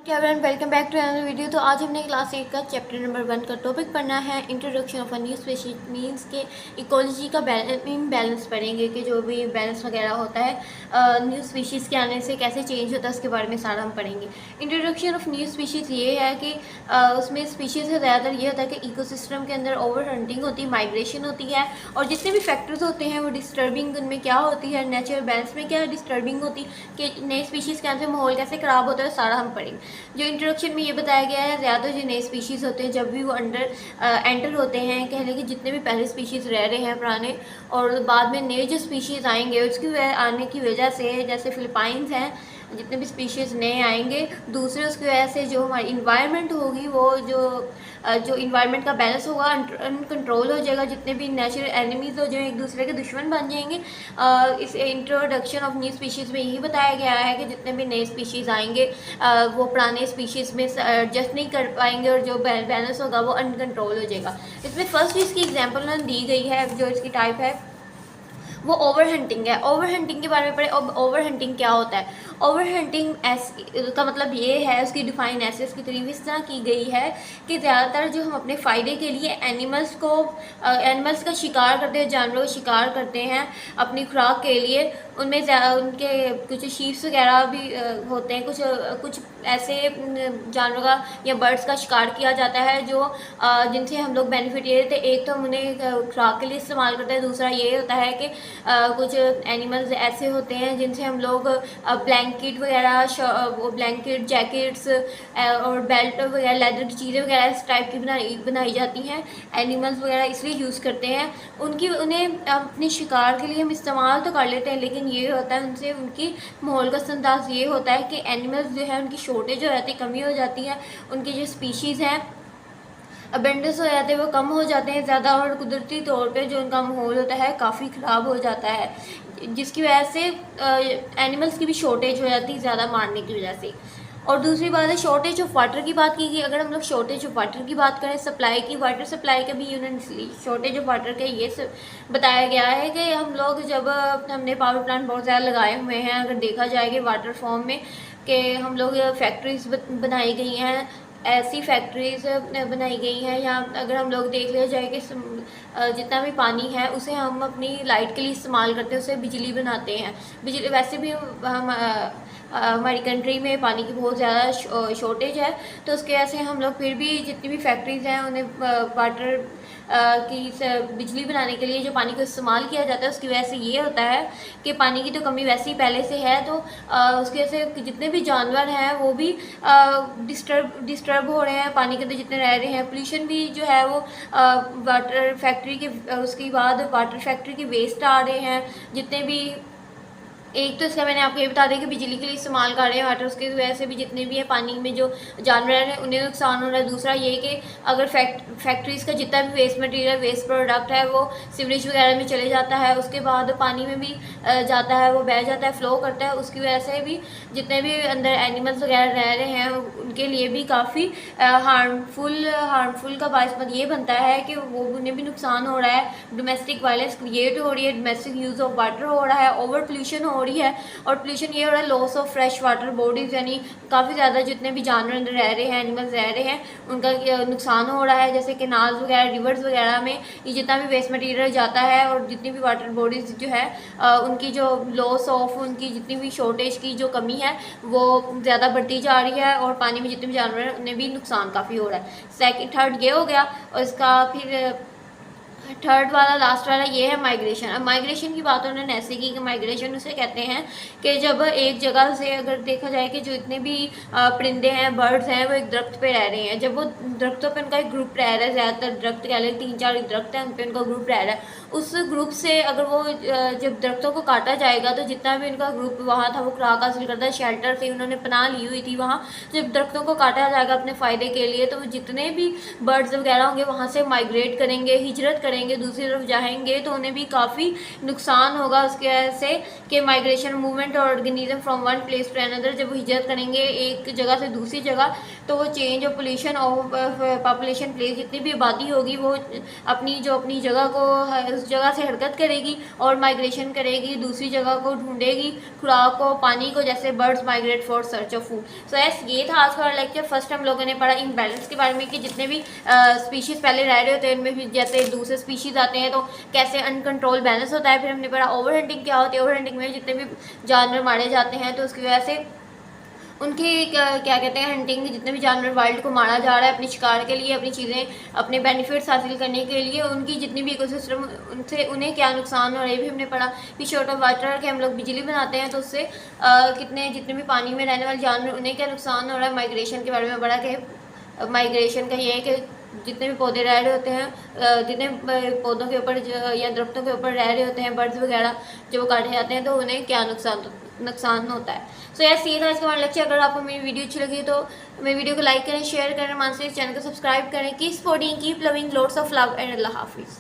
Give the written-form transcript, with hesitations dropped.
Everyone welcome back to another video. तो आज हमने क्लास 8 का चैप्टर नंबर 1 का टॉपिक पढ़ना है introduction of a new species. Means के इकोलॉजी का बैलेंस पढ़ेंगे कि जो भी बैलेंस वगैरह होता है न्यू स्पीशीज़ के आने से कैसे चेंज होता है उसके बारे में सारा हम पढ़ेंगे। इंट्रोडक्शन ऑफ न्यू स्पीशीज़ ये है कि उसमें स्पीशीज़ का ज़्यादातर ये होता है कि इकोसिस्टम के अंदर ओवर हंटिंग होती है, माइग्रेशन होती है, और जितने भी फैक्टर्स होते हैं वो डिस्टर्बिंग उनमें क्या होती है, नेचुरल बैलेंस में क्या डिस्टर्बिंग होती है कि नए स्पीशीज़ के आने से माहौल कैसे ख़राब होता है, सारा हम पढ़ेंगे। जो इंट्रोडक्शन में ये बताया गया है, ज़्यादा जो नए स्पीशीज़ होते हैं जब भी वो एंटर होते हैं, कह लें कि जितने भी पहले स्पीशीज़ रह रहे हैं पुराने, और बाद में नए जो स्पीशीज़ आएंगे उसकी आने की वजह से, जैसे फिलिपाइंस हैं, जितने भी स्पीशीज़ नए आएंगे दूसरे, उसकी वजह से जो हमारी इन्वायरमेंट होगी वो जो इन्वायरमेंट का बैलेंस होगा अनकंट्रोल हो जाएगा, जितने भी नेचुरल एनिमीज़ हो जो एक दूसरे के दुश्मन बन जाएंगे। इस इंट्रोडक्शन ऑफ न्यू स्पीशीज़ में यही बताया गया है कि जितने भी नए स्पीशीज़ आएंगे वो पुराने स्पीशीज़ में एडजस्ट नहीं कर पाएंगे और जो बैलेंस होगा वो अनकंट्रोल हो जाएगा। इसमें फर्स्ट इसकी एग्जांपल दी गई है, जो इसकी टाइप है वो ओवर हंटिंग है। ओवर हंटिंग के बारे में पढ़े। ओवर हंटिंग क्या होता है? ओवर हंटिंग का मतलब ये है, उसकी डिफाइन ऐसे इसकी तारीफ इस तरह की गई है कि ज़्यादातर जो हम अपने फ़ायदे के लिए एनिमल्स का शिकार करते हैं, जानवरों का शिकार करते हैं अपनी खुराक के लिए, उनमें उनके कुछ शीप्स वगैरह भी होते हैं, कुछ ऐसे जानवरों का या बर्ड्स का शिकार किया जाता है जो जिनसे हम लोग बेनिफिट ये लेते हैं। एक तो हम उन्हें खुराक के लिए इस्तेमाल करते हैं, दूसरा ये होता है कि कुछ एनिमल्स ऐसे होते हैं जिनसे हम लोग ब्लैंकेट वगैरह, ब्लैंकेट, जैकेट्स और बेल्ट वगैरह, लेदर की चीज़ें वगैरह इस टाइप की बनाई जाती हैं। एनिमल्स वगैरह इसलिए यूज़ करते हैं, उन्हें अपने शिकार के लिए हम इस्तेमाल तो कर लेते हैं, लेकिन ये होता है उनसे उनकी माहौल का अंदाज ये होता है कि एनिमल्स जो है उनकी शॉर्टेज हो जाती है, कमी हो जाती है, उनकी जो स्पीशीज़ हैं अबेंडेंस हो जाते हैं वो कम हो जाते हैं ज़्यादा, और कुदरती तौर पे जो उनका माहौल होता है काफ़ी ख़राब हो जाता है, जिसकी वजह से एनिमल्स की भी शॉर्टेज हो जाती है ज़्यादा मारने की वजह से। और दूसरी बात है शॉर्टेज ऑफ वाटर की बात की गई। अगर हम लोग शॉर्टेज ऑफ वाटर की बात करें, सप्लाई की, वाटर सप्लाई का भी यूनिट शॉर्टेज ऑफ वाटर का ये बताया गया है कि हम लोग जब हमने पावर प्लांट बहुत ज़्यादा लगाए हुए हैं, अगर देखा जाए कि वाटर फॉर्म में, कि हम लोग फैक्ट्रीज बनाई गई हैं, ऐसी फैक्ट्रीज बनाई गई हैं, या अगर हम लोग देख लिया जाए कि जितना भी पानी है उसे हम अपनी लाइट के लिए इस्तेमाल करते हैं, उसे बिजली बनाते हैं। बिजली वैसे भी हम हमारी कंट्री में पानी की बहुत ज़्यादा शॉर्टेज है, तो उसके वजह से हम लोग फिर भी जितनी भी फैक्ट्रीज़ हैं उन्हें वाटर की बिजली बनाने के लिए जो पानी को इस्तेमाल किया जाता है, उसकी वजह से ये होता है कि पानी की तो कमी वैसे ही पहले से है, तो उसकी वजह से जितने भी जानवर हैं वो भी डिस्टर्ब हो रहे हैं पानी के अंदर जितने रह रहे हैं। पोल्यूशन भी जो है वो वाटर फैक्ट्री के उसके बाद वाटर फैक्ट्री के वेस्ट आ रहे हैं जितने भी। एक तो इसका मैंने आपको ये बता दें कि बिजली के लिए इस्तेमाल कर रहे हैं वाटर, उसकी वजह से भी जितने भी है पानी में जो जानवर हैं उन्हें नुकसान हो रहा है। दूसरा ये कि अगर फैक्ट्रीज़ का जितना भी वेस्ट मटेरियल, वेस्ट प्रोडक्ट है वो सीवरेज वगैरह में चले जाता है, उसके बाद पानी में भी जाता है, वो बह जाता है, फ्लो करता है, उसकी वजह से भी जितने भी अंदर एनिमल्स वगैरह रह रहे हैं उनके लिए भी काफ़ी हार्मफुल का बायस ये बनता है कि वो उन्हें भी नुकसान हो रहा है। डोमेस्टिक वायलेंस क्रिएट हो रही है, डोमेस्टिक यूज़ ऑफ वाटर हो रहा है, ओवर पोल्यूशन हो रही है, और पोल्यूशन ये हो रहा है loss of fresh water bodies, यानी काफ़ी ज़्यादा जितने भी जानवर अंदर रह रहे हैं, एनिमल्स रह रहे हैं, उनका नुकसान हो रहा है। जैसे कैनाल्स वगैरह, रिवर्स वगैरह में ये जितना भी वेस्ट मटेरियल जाता है और जितनी भी वाटर बॉडीज़ जो है उनकी जो लॉस ऑफ, उनकी जितनी भी शॉर्टेज की जो कमी है वो ज़्यादा बढ़ती जा रही है, और पानी में जितने भी जानवर हैं उन्हें भी नुकसान काफ़ी हो रहा है। थर्ड ये हो गया, और इसका फिर थर्ड वाला लास्ट वाला ये है माइग्रेशन। अब माइग्रेशन की बात उन्होंने ऐसे की कि माइग्रेशन उसे कहते हैं कि जब एक जगह से, अगर देखा जाए कि जो इतने भी परिंदे हैं, बर्ड्स हैं, वो एक दरख्त पे रह रहे हैं, जब वो दरख्तों पे उनका एक ग्रुप रह रहा है, ज़्यादातर दरख्त कह लें 3-4 दरख्त हैं उन पर उनका ग्रुप रह रहा है, उस ग्रुप से अगर वो जब दरख्तों को काटा जाएगा तो जितना भी उनका ग्रुप वहाँ था वो खुराक हासिल करता है, शेल्टर से उन्होंने पनाह ली हुई थी वहाँ, जब दरख्तों को काटा जाएगा अपने फ़ायदे के लिए तो जितने भी बर्ड्स वगैरह होंगे वहाँ से माइग्रेट करेंगे, हिजरत करेंगे, दूसरी तरफ जाएंगे, तो उन्हें भी काफ़ी नुकसान होगा उसके वजह से कि माइग्रेशन मूवमेंट और organism from one place to another, जब वो हिजरत करेंगे एक जगह से दूसरी जगह, तो वो change of pollution of population place, जितनी भी आबादी होगी वो अपनी जगह को उस जगह से हरकत करेगी और माइग्रेशन करेगी, दूसरी जगह को ढूंढेगी खुराक को, पानी को, जैसे birds migrate for search of food. So yes, ये था आज का लेक्चर। फर्स्ट हम लोगों ने पढ़ा इम्बैलेंस के बारे में कि जितने भी स्पीशीज़ पहले रह रहे होते हैं उनमें भी जैसे दूसरे स्पीशीज़ आते हैं तो कैसे अनकंट्रोल बैलेंस होता है। फिर हमने पढ़ा ओवर हंटिंग क्या होती है। ओवर हंटिंग में जितने भी जानवर मारे जाते हैं तो उसकी वजह से उनकी क्या कहते हैं, हंटिंग, जितने भी जानवर वाइल्ड को मारा जा रहा है अपने शिकार के लिए, अपनी चीज़ें, अपने बेनिफिट्स हासिल करने के लिए, उनकी जितनी भी इकोसिस्टम उनसे उन्हें क्या नुकसान हो रहा है ये भी हमने पढ़ा। फिर शॉर्ट ऑफ वाटर के हम लोग बिजली बनाते हैं तो उससे कितने जितने भी पानी में रहने वाले जानवर उन्हें क्या नुकसान हो रहा है। माइग्रेशन के बारे में पढ़ा कि माइग्रेशन का ये है कि जितने भी पौधे रह रहे होते हैं, जितने पौधों के ऊपर या दरख्तों के ऊपर रह रहे होते हैं बर्ड्स वगैरह, जब वो काटे जाते हैं तो उन्हें क्या नुकसान होता है। सो यस, ये था इसका हमारा लेक्चर। अगर आपको मेरी वीडियो अच्छी लगी तो मेरी वीडियो को लाइक करें, शेयर करें, मानसिक चैनल को सब्सक्राइब करें। Keep supporting, keep loving, lots of love and अल्लाह हाफिज़।